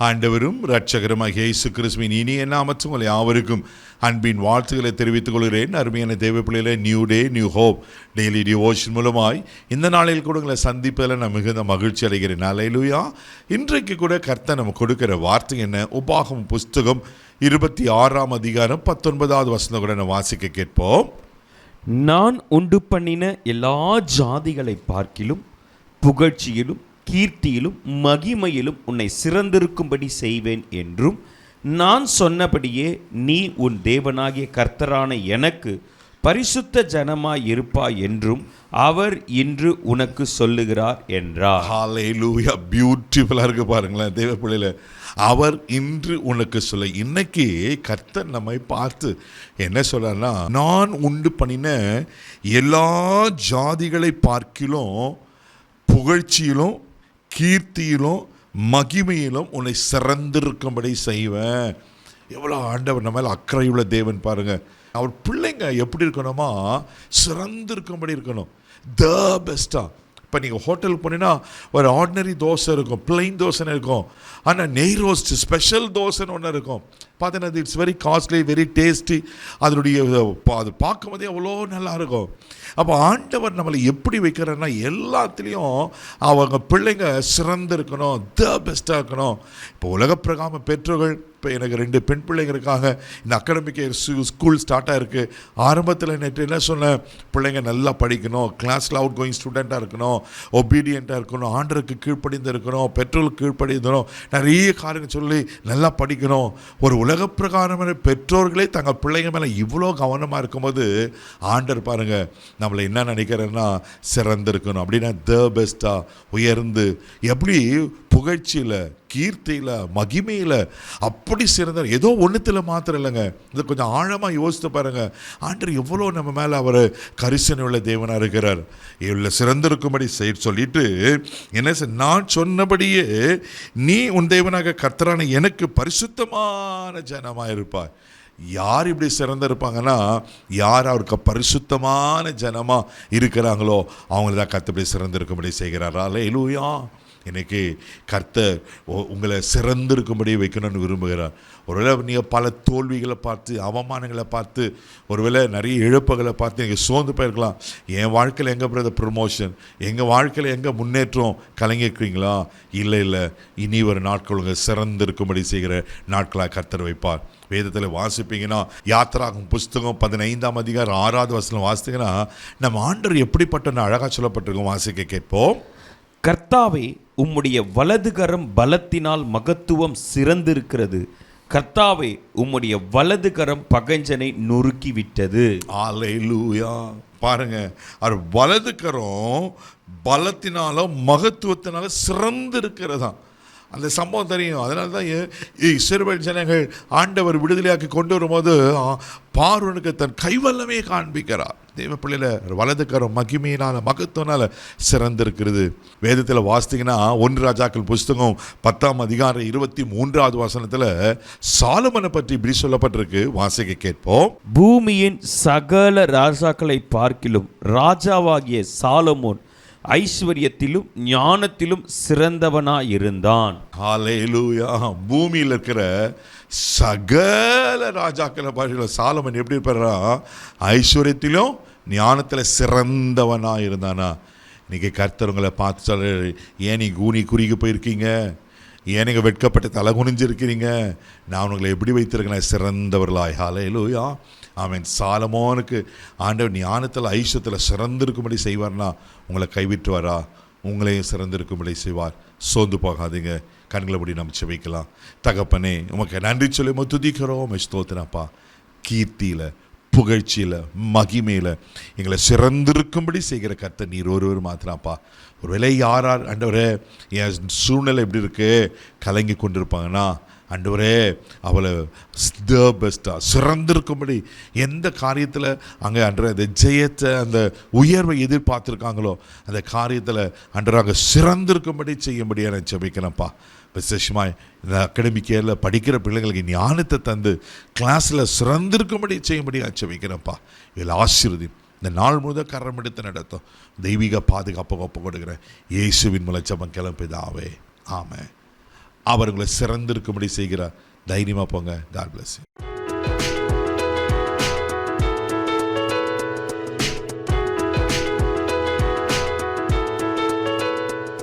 ஆண்டவரும் இரட்சகருமாகிய இயேசு கிறிஸ்துவின் இனிய நாமத்தில் உங்கள் யாவருக்கும் அன்பின் வாழ்த்துக்களை தெரிவித்துக் கொள்கிறேன். அருமையான தேவ பிள்ளைகளே, new day new hope daily devotion மூலமாய் இந்த நாளில் கூட உங்களை சந்திப்பதில் நான் மிகுந்த மகிழ்ச்சி அடைகிறேன். அல்லேலூயா. இன்றைக்கு கூட கர்த்தர் நம்ம கொடுக்கிற வார்த்தை என்ன? உபாகமம் புஸ்தகம் 26 அதிகாரம் 19வது வசனம் கூட நான் வாசிக்க கேட்போம். நான் உண்டு பண்ணின எல்லா ஜாதிகளை பார்க்கிலும் புகழ்ச்சியிலும் கீர்த்தியிலும் மகிமையிலும் உன்னை சிறந்திருக்கும்படி செய்வேன் என்றும், நான் சொன்னபடியே நீ உன் தேவனாகிய கர்த்தரான எனக்கு பரிசுத்த ஜனமாய் இருப்பாய் என்றும் அவர் இன்று உனக்கு சொல்லுகிறார் என்றார். ஹல்லேலூயா. பியூட்டிஃபுல்லாக இருக்கு பாருங்களேன் தேவ பிள்ளையில. அவர் இன்று உனக்கு சொல்ல. இன்னைக்கு கர்த்தர் நம்மை பார்த்து என்ன சொல்றாருன்னா, நான் உண்டு பண்ணின எல்லா ஜாதிகளை பார்க்கிலும் புகழ்ச்சியிலும் கீர்த்தியிலும் மகிமையிலும் உன்னை சிறந்திருக்கும்படி செய்வேன். எவ்வளோ ஆண்டவர் நம்ம மேலே அக்கறையுள்ள தேவன் பாருங்க. அவர் பிள்ளைங்க எப்படி இருக்கணுமா? சிறந்திருக்கும்படி இருக்கணும். த பெஸ்டா. இப்போ நீங்கள் ஹோட்டலுக்கு போனீங்கன்னா ஒரு ஆர்டினரி தோசை இருக்கும், பிளெயின் தோசைன்னு இருக்கும். ஆனால் நெய் ரோஸ்ட் ஸ்பெஷல் தோசைன்னு ஒன்று இருக்கும். பார்த்தீங்கன்னா it's very costly, very tasty. அதனுடைய அது பார்க்கும் போதே அவ்வளோ நல்லா இருக்கும். அப்போ ஆண்டவர் நம்மளை எப்படி வைக்கிறன்னா, எல்லாத்துலேயும் அவங்க பிள்ளைங்க சிறந்து இருக்கணும், த பெஸ்ட்டாக இருக்கணும். இப்போ உலக பிரகாம பெற்றோர்கள், இப்போ எனக்கு 2 பெண் பிள்ளைங்க இருக்காங்க. இந்த அகாடமிக் ஸ்கூல் ஸ்டார்ட் ஆகிருக்கு. ஆரம்பத்தில் நேற்று என்ன சொன்னேன், பிள்ளைங்க நல்லா படிக்கணும், கிளாஸில் அவுட் கோயிங் ஸ்டூடெண்ட்டாக இருக்கணும், ஒபீடியண்ட்டாக இருக்கணும், ஆண்டருக்கு கீழ்ப்படிந்து இருக்கணும், பெற்றோருக்கு கீழ்ப்படிந்தணும், நிறைய காரியங்கள் சொல்லி நல்லா படிக்கணும். ஒரு உலக பிரகாரமான பெற்றோர்களே தங்கள் பிள்ளைங்க மேலே இவ்வளோ கவனமாக இருக்கும்போது ஆண்டர் பாருங்கள் நம்மளை என்ன நினைக்கிறேன்னா, சிறந்திருக்கணும் அப்படின்னா த பெஸ்ட்டாக உயர்ந்து, எப்படி புகழ்ச்சியில் கீர்த்தியில் மகிமையில் அப்படி சிறந்தார். ஏதோ ஒன்றுத்தில் மாத்திரம் இல்லைங்க. இதை கொஞ்சம் ஆழமாக யோசித்து பாருங்கள். ஆண்டர் எவ்வளோ நம்ம மேலே அவர் கரிசனை உள்ள தேவனாக இருக்கிறார். இவ்வளோ சிறந்திருக்கும்படி சொல்லிட்டு என்ன, நான் சொன்னபடியே நீ உன் தேவனாக கர்த்தரான எனக்கு பரிசுத்தமான ஜனமாக இருப்பாய். யார் இப்படி சிறந்திருப்பாங்கன்னா, யார் அவருக்கு பரிசுத்தமான ஜனமாக இருக்கிறாங்களோ அவங்கள தான் கர்த்தர் சிறந்திருக்கும்படி செய்கிறாரா? அல்லேலூயா. இன்னைக்கு கர்த்தர் உங்களை சிறந்திருக்கும்படி வைக்கணும்னு விரும்புகிறார். ஒருவேளை நீங்கள் பல தோல்விகளை பார்த்து, அவமானங்களை பார்த்து, ஒருவேளை நிறைய இழப்புகளை பார்த்து நீங்கள் சோர்ந்து போயிருக்கலாம். என் வாழ்க்கையில் எங்கே பிரதர் ப்ரமோஷன், எங்கள் வாழ்க்கையில் எங்கே முன்னேற்றம் கலங்கிருக்கிறீங்களா? இல்லை, இனி ஒரு நாட்கள் உங்கள் சிறந்திருக்கும்படி செய்கிற நாட்களாக கர்த்தர் வைப்பார். வேதத்தில் வாசிப்பீங்கன்னா, யாத்திராகமம் புஸ்தகம் 15ஆம் அதிகாரம் 6வது வசனம் வாசித்தீங்கன்னா, நம்ம ஆண்டவர் எப்படிப்பட்ட அழகாக சொல்லப்பட்டிருக்கோம். வாசிக்க கேட்போம். கர்த்தாவே, உம்முடைய வலதுகரம் பலத்தினால் மகத்துவம் சிறந்திருக்கிறது. கர்த்தாவே, உம்முடைய வலதுகரம் பகைஞனை நொறுக்கி விட்டது. அல்லேலூயா. பாருங்க, அவர் வலதுகரம் பலத்தினாலும் மகத்துவத்தினால சிறந்து இருக்கிறதா. அந்த சம்பவம் தெரியும். அதனால தான் இஸ்ரவேல் ஜனங்கள் ஆண்டவர் விடுதலையாக்கி கொண்டு வரும்போது பார்வோனுக்கு தன் கைவல்லமே காண்பிக்கிறார். தேவ பிள்ளையில வலதுகரம் மகிமையினால மகத்துவனால சிறந்திருக்கிறது. வேதத்தில் வாசித்தீங்கன்னா 1 ராஜாக்கள் புஸ்தகம் 10ஆம் அதிகாரம் 23வது வசனத்தில் சாலமனை பற்றி இப்படி சொல்லப்பட்டிருக்கு. வாசிக்க கேட்போம். பூமியின் சகல ராஜாக்களை பார்க்கிலும் ராஜாவாகிய சாலமோன் ஐஸ்வர்யத்திலும் ஞானத்திலும் சிறந்தவனாயிருந்தான். ஹல்லேலூயா. பூமியில் இருக்கிற சகல ராஜாக்களை பார்க்கிலும் சாலமன் எப்படி இருப்பாரா? ஐஸ்வர்யத்திலும் ஞானத்தில் சிறந்தவனாக இருந்தானா. இன்னைக்கு கர்த்தர் உங்களை பார்த்து சொல்ல, ஏன் நீ குறுகி போயிருக்கீங்க, ஏன் நீங்கள் வெட்கப்பட்டு தலை குனிஞ்சிருக்கிறீங்க, நான் உங்களை எப்படி வைத்திருக்கேன் சிறந்தவர்களாய். ஹல்லேலூயா. ஆமென். சாலமோனுக்கு ஆண்டவர் ஞானத்தில் ஐஸ்வர்யத்தில் சிறந்திருக்கும்படி செய்வார்னா உங்களை கைவிட்டுவாரா? உங்களையும் சிறந்திருக்கும்படி செய்வார். சோர்ந்து போகாதீங்க. கண்களை மூடி நம்ம செபிக்கலாம். தகப்பனே, உமக்கு நன்றி சொல்லி துதிக்கிறோம். ஸ்தோத்திரப்பா. கீர்த்தியில் புகழ்ச்சியில் மகிமையில் எங்களை சிறந்திருக்கும்படி செய்கிற கர்த்தர் நீர் ஒருவர் மாத்திராப்பா. ஒருவேளை யார் ஆண்டவரே என் சூழ்நிலை எப்படி இருக்கு கலங்கி கொண்டிருப்பாங்கன்னா, ஆண்டவரே அவளை த பெஸ்ட்டாக சிறந்திருக்கும்படி எந்த காரியத்தில் அங்கே அன்ற அந்த ஜெயத்தை அந்த உயர்வை எதிர்பார்த்துருக்காங்களோ அந்த காரியத்தில் அன்றாக சிறந்திருக்கும்படி செய்யும்படியாக நான் ஜெபிக்கிறேன்ப்பா. விசேஷமாக இந்த அகாடமிக் இயரில் படிக்கிற பிள்ளைங்களுக்கு ஞானத்தை தந்து கிளாஸில் சிறந்திருக்கும்படி செய்யும்படி நான் ஜெபிக்கிறேன்ப்பா. இதில் ஆசீர்வதி இந்த நாள் முழுவதும் கரம் எடுத்து நடத்தும் தெய்வீக பாதுகாப்பு ஒப்பு கொடுக்குறேன். இயேசுவின் மூலம் ஜெபம் கிளம்பிதாவே. ஆமென். அவர் உங்களை சிறந்திருக்கும்படி செய்கிறார். தைரியமாக போங்க. God bless you.